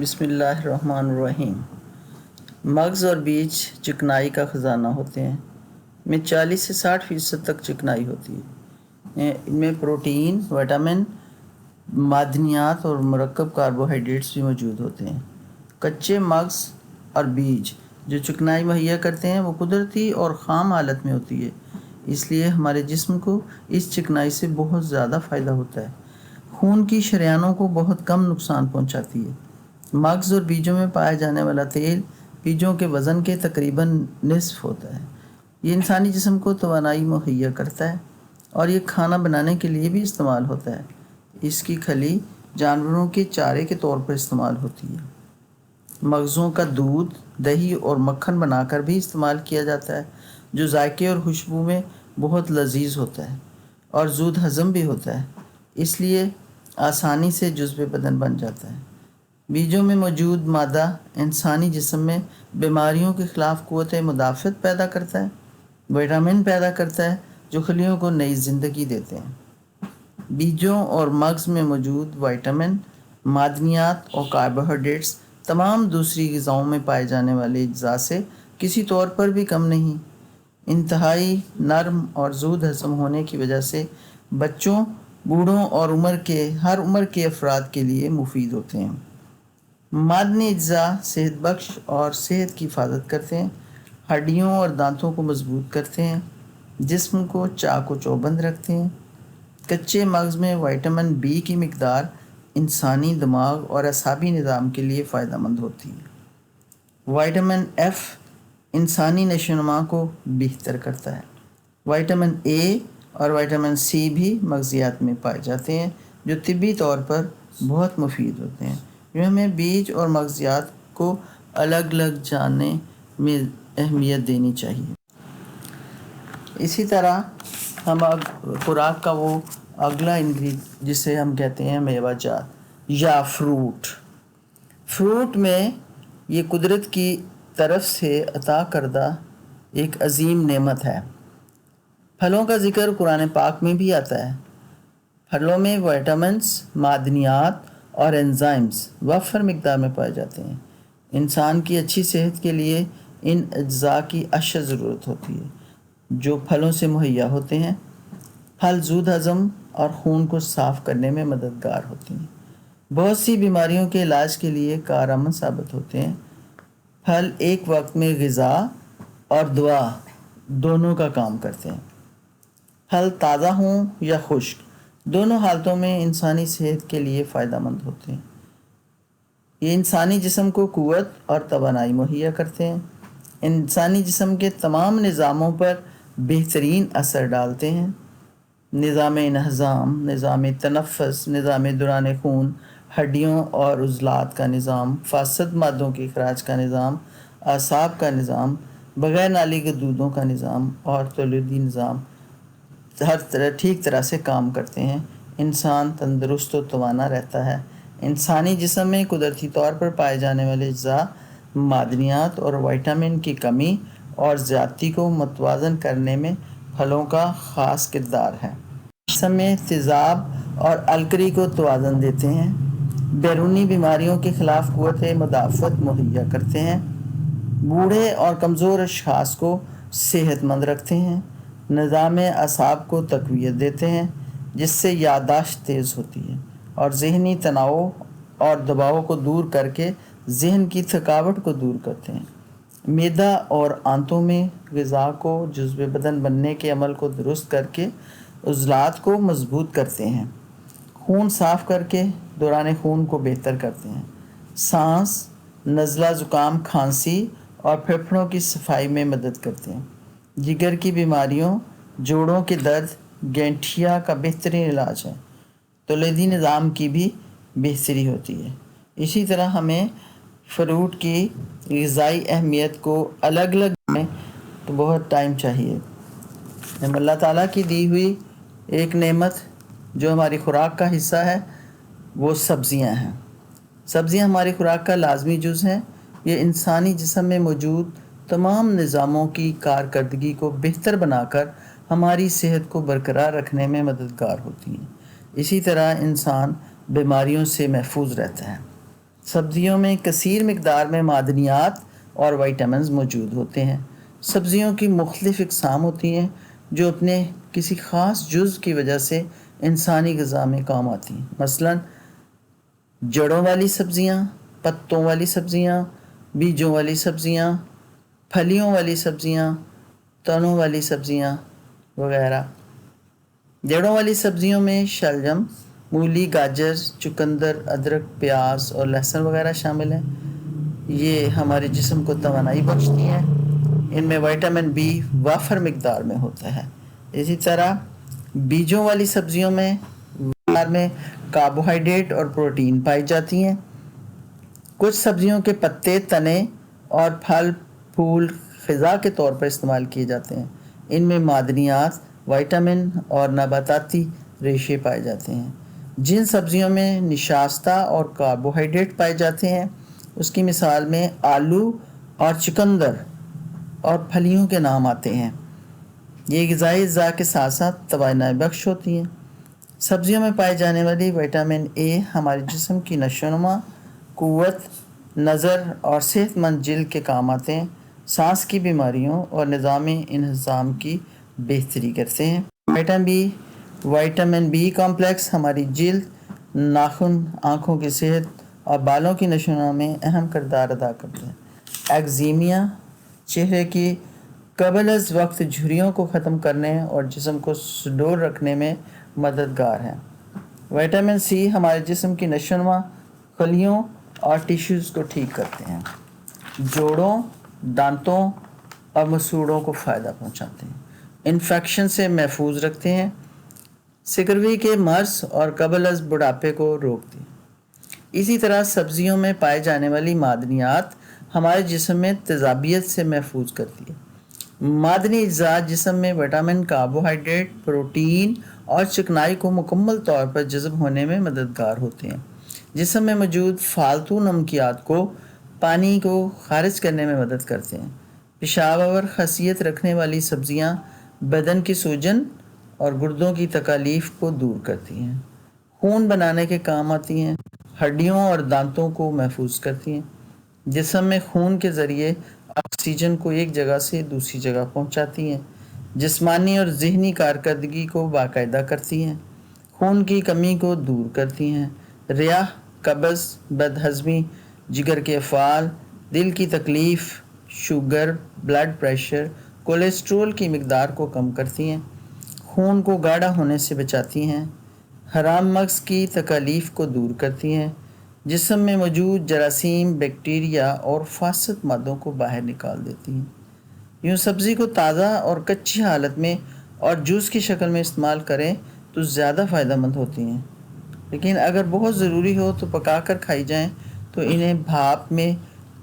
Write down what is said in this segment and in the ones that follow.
بسم اللہ الرحمن الرحیم۔ مغز اور بیج چکنائی کا خزانہ ہوتے ہیں۔ ان میں 40 سے 60% تک چکنائی ہوتی ہے۔ ان میں پروٹین، وٹامن، معدنیات اور مرکب کاربوہائیڈریٹس بھی موجود ہوتے ہیں۔ کچے مغز اور بیج جو چکنائی مہیا کرتے ہیں وہ قدرتی اور خام حالت میں ہوتی ہے، اس لیے ہمارے جسم کو اس چکنائی سے بہت زیادہ فائدہ ہوتا ہے۔ خون کی شریانوں کو بہت کم نقصان پہنچاتی ہے۔ مغز اور بیجوں میں پایا جانے والا تیل بیجوں کے وزن کے تقریباً نصف ہوتا ہے۔ یہ انسانی جسم کو توانائی مہیا کرتا ہے اور یہ کھانا بنانے کے لیے بھی استعمال ہوتا ہے۔ اس کی کھلی جانوروں کے چارے کے طور پر استعمال ہوتی ہے۔ مغزوں کا دودھ، دہی اور مکھن بنا کر بھی استعمال کیا جاتا ہے، جو ذائقے اور خوشبو میں بہت لذیذ ہوتا ہے اور زود ہضم بھی ہوتا ہے، اس لیے آسانی سے جزو بدن بن جاتا ہے۔ بیجوں میں موجود مادہ انسانی جسم میں بیماریوں کے خلاف قوت مدافعت پیدا کرتا ہے، وٹامن پیدا کرتا ہے جو خلیوں کو نئی زندگی دیتے ہیں۔ بیجوں اور مغز میں موجود وٹامن، معدنیات اور کاربوہائیڈریٹس تمام دوسری غذاؤں میں پائے جانے والے اجزاء سے کسی طور پر بھی کم نہیں۔ انتہائی نرم اور زود ہضم ہونے کی وجہ سے بچوں، بوڑھوں اور ہر عمر کے افراد کے لیے مفید ہوتے ہیں۔ معدنی اجزاء صحت بخش اور صحت کی حفاظت کرتے ہیں، ہڈیوں اور دانتوں کو مضبوط کرتے ہیں، جسم کو چاق و چوبند رکھتے ہیں۔ کچے مغز میں وٹامن بی کی مقدار انسانی دماغ اور اعصابی نظام کے لیے فائدہ مند ہوتی ہے۔ وٹامن ایف انسانی نشو و نما کو بہتر کرتا ہے۔ وٹامن اے اور وٹامن سی بھی مغزیات میں پائے جاتے ہیں جو طبی طور پر بہت مفید ہوتے ہیں۔ ہمیں بیج اور مغزیات کو الگ الگ جاننے میں اہمیت دینی چاہیے۔ اسی طرح ہم خوراک کا وہ اگلا جسے ہم کہتے ہیں میوہ جات یا فروٹ میں یہ قدرت کی طرف سے عطا کردہ ایک عظیم نعمت ہے۔ پھلوں کا ذکر قرآن پاک میں بھی آتا ہے۔ پھلوں میں وٹامنز، معدنیات اور انزائمز وافر مقدار میں پائے جاتے ہیں۔ انسان کی اچھی صحت کے لیے ان اجزاء کی اشد ضرورت ہوتی ہے جو پھلوں سے مہیا ہوتے ہیں۔ پھل زود ہضم اور خون کو صاف کرنے میں مددگار ہوتے ہیں۔ بہت سی بیماریوں کے علاج کے لیے کارآمد ثابت ہوتے ہیں۔ پھل ایک وقت میں غذا اور دوا دونوں کا کام کرتے ہیں۔ پھل تازہ ہوں یا خشک، دونوں حالتوں میں انسانی صحت کے لیے فائدہ مند ہوتے ہیں۔ یہ انسانی جسم کو قوت اور توانائی مہیا کرتے ہیں، انسانی جسم کے تمام نظاموں پر بہترین اثر ڈالتے ہیں۔ نظام انہضام، نظام تنفس، نظام دوران خون، ہڈیوں اور عضلات کا نظام، فاسد مادوں کے اخراج کا نظام، اعصاب کا نظام، بغیر نالی کے دودوں کا نظام اور تولیدی نظام ٹھیک طرح سے کام کرتے ہیں۔ انسان تندرست و توانا رہتا ہے۔ انسانی جسم میں قدرتی طور پر پائے جانے والے اجزاء، معدنیات اور وٹامن کی کمی اور زیادتی کو متوازن کرنے میں پھلوں کا خاص کردار ہے۔ جسم میں تیزاب اور الکلی کو توازن دیتے ہیں، بیرونی بیماریوں کے خلاف قوت مدافعت مہیا کرتے ہیں، بوڑھے اور کمزور اشخاص کو صحت مند رکھتے ہیں، نظام اعصاب کو تقویت دیتے ہیں جس سے یادداشت تیز ہوتی ہے اور ذہنی تناؤ اور دباؤ کو دور کر کے ذہن کی تھکاوٹ کو دور کرتے ہیں۔ معدہ اور آنتوں میں غذا کو جزو بدن بننے کے عمل کو درست کر کے عضلات کو مضبوط کرتے ہیں، خون صاف کر کے دوران خون کو بہتر کرتے ہیں، سانس، نزلہ زکام، کھانسی اور پھیپھڑوں کی صفائی میں مدد کرتے ہیں، جگر کی بیماریوں، جوڑوں کے درد، گینٹھیا کا بہترین علاج ہے، تولیدی نظام کی بھی بہتری ہوتی ہے۔ اسی طرح ہمیں فروٹ کی غذائی اہمیت کو الگ الگ میں تو بہت ٹائم چاہیے۔ اللہ تعالیٰ کی دی ہوئی ایک نعمت جو ہماری خوراک کا حصہ ہے وہ سبزیاں ہیں۔ سبزیاں ہماری خوراک کا لازمی جز ہیں۔ یہ انسانی جسم میں موجود تمام نظاموں کی کارکردگی کو بہتر بنا کر ہماری صحت کو برقرار رکھنے میں مددگار ہوتی ہیں۔ اسی طرح انسان بیماریوں سے محفوظ رہتا ہے۔ سبزیوں میں کثیر مقدار میں معدنیات اور وائٹامنز موجود ہوتے ہیں۔ سبزیوں کی مختلف اقسام ہوتی ہیں جو اپنے کسی خاص جز کی وجہ سے انسانی غذا میں کام آتی ہیں۔ مثلاً جڑوں والی سبزیاں، پتوں والی سبزیاں، بیجوں والی سبزیاں، پھلیوں والی سبزیاں، تنوں والی سبزیاں وغیرہ۔ جڑوں والی سبزیوں میں شلجم، مولی، گاجر، چقندر، ادرک، پیاز اور لہسن وغیرہ شامل ہیں۔ یہ ہمارے جسم کو توانائی بخشتی ہیں۔ ان میں وٹامن بی وافر مقدار میں ہوتا ہے۔ اسی طرح بیجوں والی سبزیوں میں کاربوہائیڈریٹ اور پروٹین پائی جاتی ہیں۔ کچھ سبزیوں کے پتے، تنے اور پھل پھول غذا کے طور پر استعمال کیے جاتے ہیں۔ ان میں معدنیات، وٹامن اور نباتاتی ریشے پائے جاتے ہیں۔ جن سبزیوں میں نشاستہ اور کاربوہائیڈریٹ پائے جاتے ہیں اس کی مثال میں آلو اور چقندر اور پھلیوں کے نام آتے ہیں۔ یہ غذائی اجزاء کے ساتھ ساتھ توانائی بخش ہوتی ہیں۔ سبزیوں میں پائے جانے والی وٹامن اے ہمارے جسم کی نشو و نما، قوت، نظر اور صحت مند جلد کے کام آتے ہیں۔ سانس کی بیماریوں اور نظام انہضام کی بہتری کرتے ہیں۔ وٹامن بی کمپلیکس ہماری جلد، ناخن، آنکھوں کی صحت اور بالوں کی نشو و نما میں اہم کردار ادا کرتے ہیں۔ ایگزیمیا، چہرے کی قبل از وقت جھریوں کو ختم کرنے اور جسم کو سڈور رکھنے میں مددگار ہے۔ وٹامن سی ہمارے جسم کی نشو و نما، خلیوں اور ٹیشوز کو ٹھیک کرتے ہیں۔ جوڑوں، دانتوں اور مسوڑوں کو فائدہ پہنچاتے ہیں۔ انفیکشن سے محفوظ رکھتے ہیں۔ سکروی کے مرض اور قبل از بڑھاپے کو روکتے ہیں۔ اسی طرح سبزیوں میں پائے جانے والی معدنیات ہمارے جسم میں تیزابیت سے محفوظ کرتی ہے۔ معدنی اجزاء جسم میں وٹامن، کاربوہائیڈریٹ، پروٹین اور چکنائی کو مکمل طور پر جذب ہونے میں مددگار ہوتے ہیں۔ جسم میں موجود فالتو نمکیات کو پانی کو خارج کرنے میں مدد کرتے ہیں۔ پیشاب آور خاصیت رکھنے والی سبزیاں بدن کی سوجن اور گردوں کی تکالیف کو دور کرتی ہیں۔ خون بنانے کے کام آتی ہیں۔ ہڈیوں اور دانتوں کو محفوظ کرتی ہیں۔ جسم میں خون کے ذریعے آکسیجن کو ایک جگہ سے دوسری جگہ پہنچاتی ہیں۔ جسمانی اور ذہنی کارکردگی کو باقاعدہ کرتی ہیں۔ خون کی کمی کو دور کرتی ہیں۔ ریا، قبض، بد ہضمی، جگر کے افعال، دل کی تکلیف، شوگر، بلڈ پریشر، کولیسٹرول کی مقدار کو کم کرتی ہیں۔ خون کو گاڑھا ہونے سے بچاتی ہیں۔ حرام مغز کی تکالیف کو دور کرتی ہیں۔ جسم میں موجود جراثیم، بیکٹیریا اور فاسد مادوں کو باہر نکال دیتی ہیں۔ یوں سبزی کو تازہ اور کچی حالت میں اور جوس کی شکل میں استعمال کریں تو زیادہ فائدہ مند ہوتی ہیں، لیکن اگر بہت ضروری ہو تو پکا کر کھائی جائیں تو انہیں بھاپ میں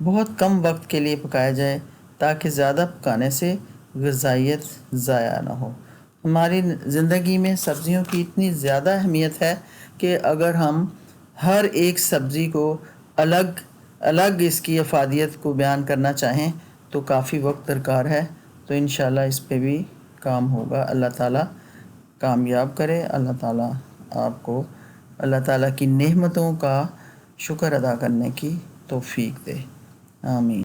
بہت کم وقت کے لیے پکایا جائے تاکہ زیادہ پکانے سے غذائیت ضائع نہ ہو۔ ہماری زندگی میں سبزیوں کی اتنی زیادہ اہمیت ہے کہ اگر ہم ہر ایک سبزی کو الگ الگ اس کی افادیت کو بیان کرنا چاہیں تو کافی وقت درکار ہے، تو انشاءاللہ اس پہ بھی کام ہوگا۔ اللہ تعالیٰ کامیاب کرے۔ اللہ تعالیٰ آپ کو اللہ تعالیٰ کی نعمتوں کا شکر ادا کرنے کی توفیق دے۔ آمین۔